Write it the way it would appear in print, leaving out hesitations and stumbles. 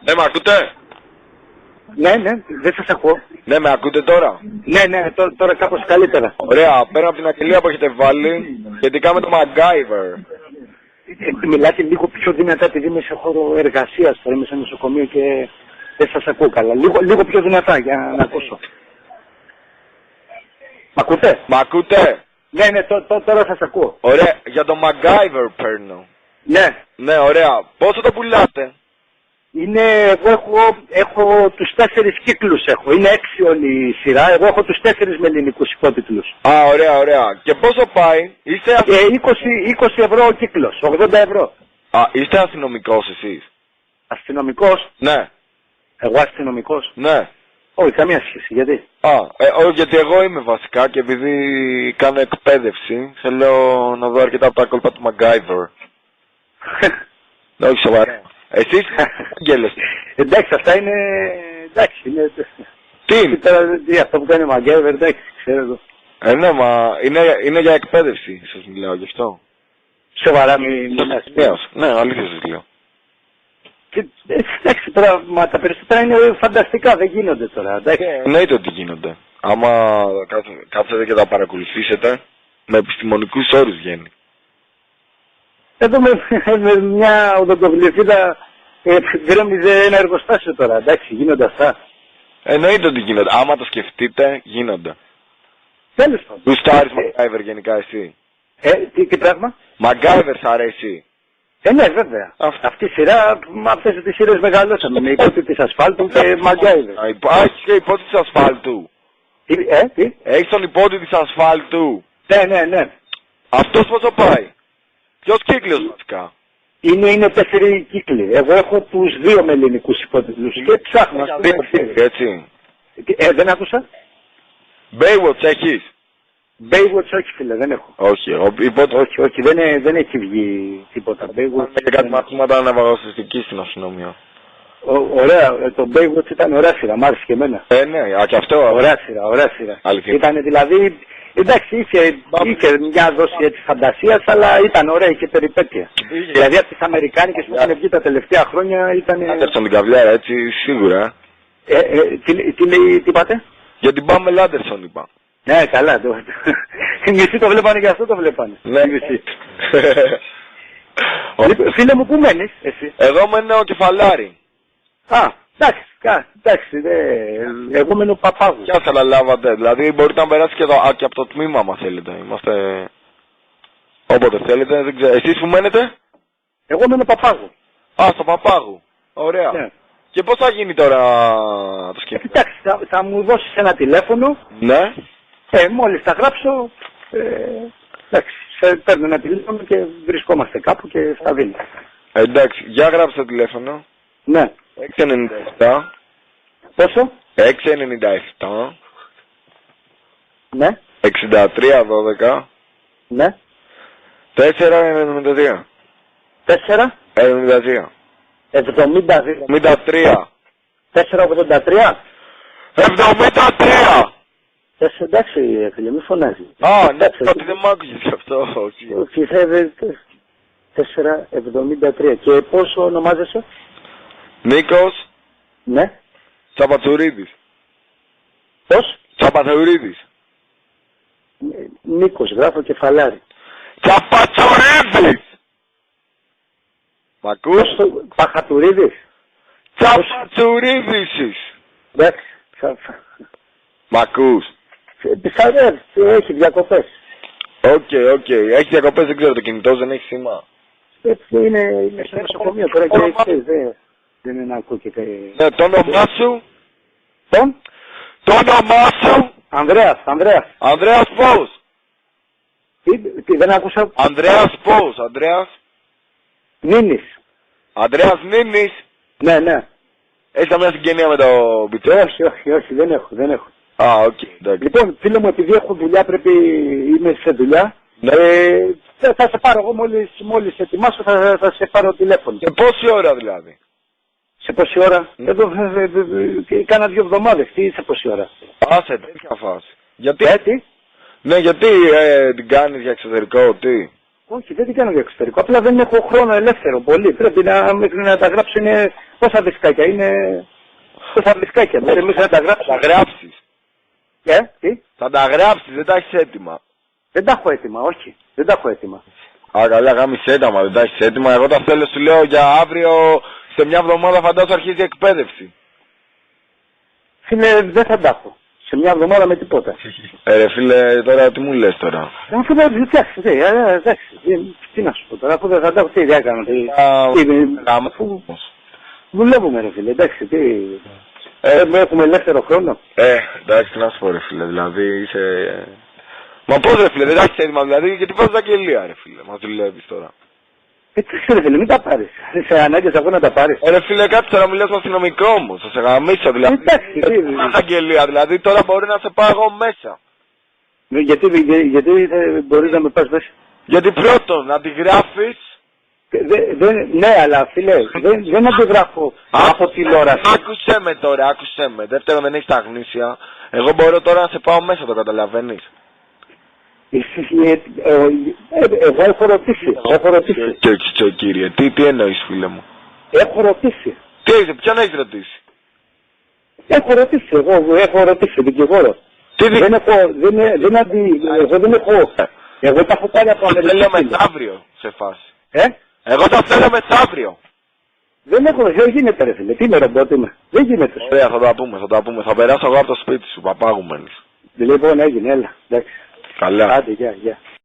Ναι, με ακούτε? Ναι, δεν σας ακούω. Ναι, με ακούτε τώρα? Ναι, τώρα κάπως καλύτερα. Ωραία, πέρα από την αγγελία που έχετε βάλει, σχετικά με το MacGyver. Μιλάτε λίγο πιο δυνατά επειδή είμαι σε χώρο εργασίας, τώρα είμαι σε νοσοκομείο και δεν σας ακούω καλά. Λίγο πιο δυνατά για να ακούσω. Μ' ακούτε? Μ' ακούτε? Ναι, τώρα σας ακούω. Ωραία, για το MacGyver παίρνω. Ναι. Ναι, ωραία. Πόσο το πουλάτε? Εγώ έχω τους 4 κύκλους έχω. Είναι 6 όλη η σειρά. Εγώ έχω τους 4 με ελληνικούς υπότιτλους. Α, ωραία. Και πόσο πάει? Είστε 20 ευρώ ο κύκλος, 80 ευρώ. Α, είστε αστυνομικός εσείς? Αστυνομικός? Ναι. Εγώ αστυνομικός? Ναι. Όχι, καμία σχέση. Γιατί? Όχι, γιατί εγώ είμαι βασικά και επειδή κάνω εκπαίδευση, θέλω να δω αρκετά από τα κόλπα του MacGyver. Όχι, σοβαρά. Εσείς αγγέλες. Εντάξει, αυτά είναι... Εντάξει, είναι... Τι? Αυτό που κάνει ο MacGyver, εντάξει, ξέρω εγώ. Ναι, μα είναι για εκπαίδευση, σας μιλάω γι' αυτό. Σοβαρά μιλάς? Ναι, αλήθεια σας λέω. Εντάξει, τώρα, μα τα περισσότερα είναι φανταστικά, δεν γίνονται τώρα, εντάξει. Εννοείται ότι γίνονται. Άμα κάτσετε και τα παρακολουθήσετε, με επιστημονικούς όρους βγαίνει. Εδώ με μια οδοντοβιλιοφύλλα γκρέμιζε ένα εργοστάσιο τώρα, εντάξει, γίνονται αυτά. Εννοείται ότι γίνονται. Άμα το σκεφτείτε, γίνονται. Τέλος πάντων. Γουστάρεις MacGyver γενικά εσύ? Τι πράγμα? MacGyver σ' αρέσει? Ναι, βέβαια. Αυτή η σειρά, αυτές τις σειρές μεγαλώσαμε με υπότιτλοι ασφάλτου και MacGyver. Έχεις και υπότιτλοι ασφάλτου? Τι? Έχεις τον υπότιτλοι ασφάλτου? Ναι. Αυτός πόσο πάει? Ποιος κύκλος βασικά? Είναι 4 κύκλοι. Εγώ έχω τους 2 με ελληνικούς υπότιτλους και ψάχνω. Έτσι. Δεν άκουσα. Baywatch έχεις? Baywatch όχι φίλε, δεν έχω. Όχι, δεν έχει βγει τίποτα. Baywatch και κάτι μαθήματα αναβαγωστική στην αστυνομία. Ωραία, το Baywatch ήταν ωραία σειρά, μ' άρεσε και εμένα. Ναι, και αυτό. Ωραία σειρά. Αλήθεια. Ήταν δηλαδή, εντάξει, είχε μια δόση έτσι φαντασίας, αλλά ήταν ωραία και περιπέτεια. Δηλαδή από τις Αμερικάνικες που είχαν βγει τα τελευταία χρόνια ήταν... Άντερσον την καβλιάρα, έτσι, σίγουρα. Τι είπατε? Για την Πάμελ Άντερσον είπα. Ναι, καλά. Οι μισοί το βλέπανε και αυτό το βλέπανε. Ναι. Φίλε μου, πού μένεις εσύ? Εγώ μένω Κεφαλάρι. Εντάξει, εγώ μένω Παπάγου. Ποια θα λάβατε, δηλαδή μπορείτε να περάσετε και από το τμήμα μας θέλετε. Είμαστε όποτε θέλετε, δεν ξέρω. Εσείς που μένετε? Εγώ μένω Παπάγου. Στο Παπάγου. Ωραία. Ναι. Και πώς θα γίνει τώρα το σκέφτομαι? Εντάξει, θα μου δώσεις ένα τηλέφωνο. Ναι. Μόλις τα γράψω, εντάξει, παίρνω ένα τηλέφωνο και βρισκόμαστε κάπου και στα δίνω. Εντάξει, για γράψτε το τηλέφωνο. Ναι. 697. Πόσο? 697. Ναι. 6312. Ναι. 492. 4. 92. 73. 483. 73. Εντάξει, φίλε, μη φωνάζει. Ναι, ότι δεν μ' άκουσες γι' αυτό. 473. Και πόσο ονομάζεσαι? Νίκος. Ναι. Τσαπατσουρίδης. Πώς? Τσαπατσουρίδης. Νίκος, γράφω Κεφαλάρι. Τσαπατσουρίδης! Μ' ακούς? Παχατουρίδης. Τσαπατσουρίδης! Εντάξει. Μ' ακούς? Έχει διακοπές. Οκ. Έχει διακοπές, δεν ξέρω, το κινητό δεν έχει σήμα. Είναι στο νοσοκομείο τώρα και δεν είναι να ακούω και... Ναι, το όνομά σου? Το όνομά σου? Ανδρέας. Ανδρέας πώς? Τι δεν άκουσα? Ανδρέας πώς? Νίνης. Ανδρέας Νίνης. Ναι. Έχεις καμιά συγγενεία με το Μπιτσό? Όχι, δεν έχω. Οκ. Λοιπόν, φίλε μου, επειδή έχω δουλειά, είμαι σε δουλειά. Ναι. Θα σε πάρω εγώ μόλις ετοιμάσω, θα σε πάρω τηλέφωνο. Και πόση ώρα δηλαδή? Σε πόση ώρα? Εδώ κάνα 2 εβδομάδες. Τι σε πόση ώρα? Σε τέτοια φάση. Γιατί? Τι? Ναι, γιατί την κάνεις για εξωτερικό, τι? Όχι, δεν την κάνω για εξωτερικό. Απλά δεν έχω χρόνο ελεύθερο πολύ. Πρέπει να τα γράψω. Είναι πόσα δισκάκια. Είναι πόσα δισκάκια. Μέχρι να τα γράψω. Θα τα γράψεις. Τι? Θα τα γράψεις, δεν τα έχεις έτοιμα. Δεν τα έχω έτοιμα, όχι. Δεν τα έχω έτοιμα. Α, καλά, γάμισε έτοιμα, δεν τα έχεις έτοιμα. Εγώ τα θέλω, σου λέω για αύριο, σε μια εβδομάδα φαντάζομαι αρχίζει η εκπαίδευση. Φίλε, δεν θα τα έχω. Σε μια εβδομάδα με τίποτα. Ρε φίλε, τώρα τι μου λες τώρα. Αφού δεν φτιάξει, τι να σου πω τώρα, αφού δεν θα τα έχω, τι ιδέα κάνω. Αφού δουλεύουμε ρε φίλε, εντάξει, τι... Έχουμε ελεύθερο χρόνο. Εντάξει, τι να σου πω ρε φίλε, δηλαδή είσαι... Μα πώς ρε φίλε, δεν τα έχεις έτοιμα, δηλαδή, γιατί βάζεις αγγελία ρε φίλε, μας δουλεύεις τώρα. Έτσι ρε φίλε, μην τα πάρεις. Σε ανάγκες εγώ να τα πάρεις. Ρε φίλε, κάτσε τώρα μιλάς με αστυνομικό όμως, θα σε γαμίσω δηλαδή. Εντάξει, αγγελία, δηλαδή τώρα μπορεί να σε πάω εγώ μέσα. Γιατί μπορείς να με πας μέσα. Γιατί πρώτον, να τη γράφεις. Ναι, αλλά φίλε, δεν αντιγράφω από τηλεόραση. Άκουσέ με τώρα, άκουσέ με. Δεύτερον, δεν έχεις τα γνήσια. Εγώ μπορώ τώρα να σε πάω μέσα, το καταλαβαίνεις. Εγώ έχω ρωτήσει. Και κύριε, τι εννοείς φίλε μου. Έχω ρωτήσει. Τι έχεις, ποιον έχεις ρωτήσει. Έχω ρωτήσει δικηγόρο. Εγώ τα έχω πάρει από Αμερική. Θέλω μεθαύριο σε φάση. Εγώ τα θέλω μεθαύριο. Δεν γίνεται ρε φίλε, τι με ρομπότ είμαι. Δεν γίνεται. Ωραία, θα τα πούμε. Θα περάσω εγώ από το σπίτι σου, παπάγου μένεις. Λοιπόν έγινε, έλα. Εντάξει. Καλά. Άντε, γεια.